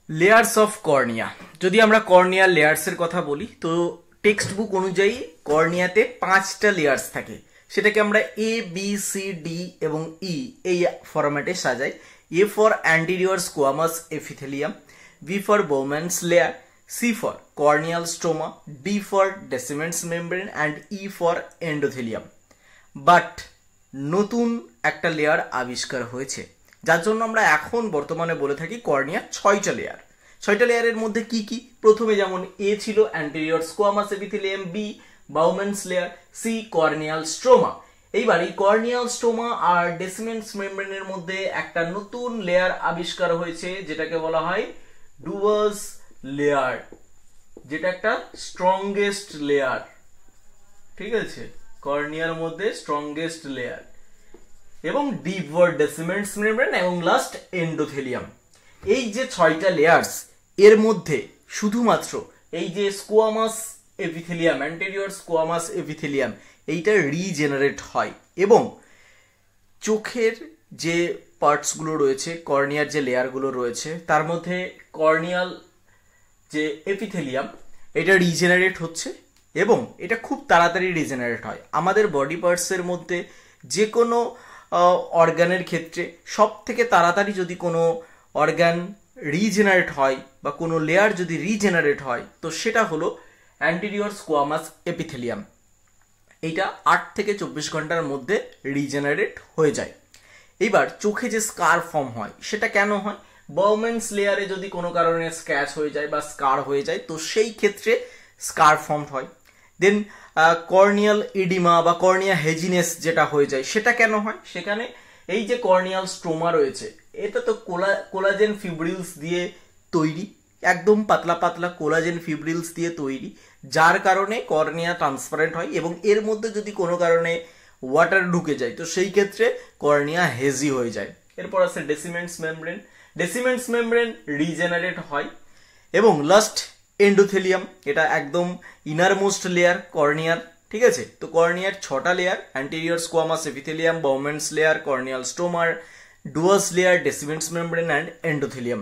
Layers of cornea. যদি আমরা কর্নিয়ার লেয়ার্সের কথা বলি তো টেক্সট বুক অনুযায়ী কর্নিয়াতে 5টা লেয়ার্স থাকে। সেটাকে আমরা এ বি সি ডি এবং ই এই ফরম্যাটে সাজাই। A for anterior squamous epithelium, B for Bowman's layer, C for corneal stoma, D for Descemet's membrane and E for endothelium. But নতুন একটা লেয়ার আবিষ্কার হয়েছে, যার জন্য আমরা এখন বর্তমানে বলে থাকি কর্নিয়া 6টা লেয়ার। 6টা লেয়ারের মধ্যে কি কি? প্রথমে যেমন এ ছিল anterior squamous epithelium, B Bowman's layer, C corneal stroma. এইবার এই কর্নিয়াল স্টোমা আর ডেসিমেন্টস মেমব্রেনের মধ্যে একটা নতুন লেয়ার আবিষ্কার হয়েছে, যেটাকে বলা হয় ডুয়াস লেয়ার, যেটা একটা স্ট্রংগেস্ট লেয়ার। ঠিক আছে, কর্নিয়ার মধ্যে স্ট্রংগেস্ট লেয়ার। এবং ডিপ ফর ডেসিমেন্টস মেমব্রেন এবং লাস্ট এন্ডোথেলিয়াম। এই যে 6টা লেয়ার্স, এর মধ্যে শুধুমাত্র এই যে squamous epithelium, anterior squamous epithelium, এইটা রিজেনারেট হয় এবং চোখের যে পার্টসগুলো রয়েছে, কর্নিয়ার যে লেয়ারগুলো রয়েছে, তার মধ্যে কর্নিয়াল যে এপিথেলিয়াম এটা রিজেনারেট হচ্ছে এবং এটা খুব তাড়াতাড়ি রিজেনারেট হয়। আমাদের বডি পার্টসের মধ্যে যে কোনো অর্গানের ক্ষেত্রে সব থেকে তাড়াতাড়ি যদি কোনো অর্গান রিজেনারেট হয় বা কোনো লেয়ার যদি রিজেনারেট হয় তো সেটা হলো অ্যান্টেরিয়র স্কোয়ামাস এপিথেলিয়াম। এইটা 8 থেকে 24 ঘন্টার মধ্যে রিজেনারেট হয়ে যায়। এইবার চোখে যে স্কার ফর্ম হয় সেটা কেন হয়? বাউম্যানস লেয়ারে যদি কোনো কারণে স্ক্র্যাচ হয়ে যায় বা স্কার হয়ে যায় তো সেই ক্ষেত্রে স্কার ফর্ম হয়। দেন কর্নিয়াল ইডিমা বা কর্নিয়া হেজিনেস যেটা হয়ে যায় সেটা কেন হয়? সেখানে এই যে কর্নিয়াল স্ট্রোমা রয়েছে এটা তো কোলাজেন ফিব্রিলস দিয়ে তৈরি, একদম পাতলা পাতলা কোলাজেন ফিব্রিলস দিয়ে তৈরি, যার কারণে কর্নিয়া ট্রান্সপারেন্ট হয় এবং এর মধ্যে যদি কোনো কারণে ওয়াটার ঢুকে যায় তো সেই ক্ষেত্রে কর্নিয়া হেজি হয়ে যায়। এরপর আছে ডেসিমেন্টস মেমব্রেন। ডেসিমেন্টস মেমব্রেন রিজেনারেট হয় এবং লাস্ট এন্ডোথেলিয়াম, এটা একদম ইনারমোস্ট লেয়ার কর্নিয়ার। ঠিক আছে, তো কর্নিয়ার 6টা layer, anterior squamous epithelium, Bowman's layer, corneal স্টোমার, Dua's layer, Descemet's membrane and endothelium.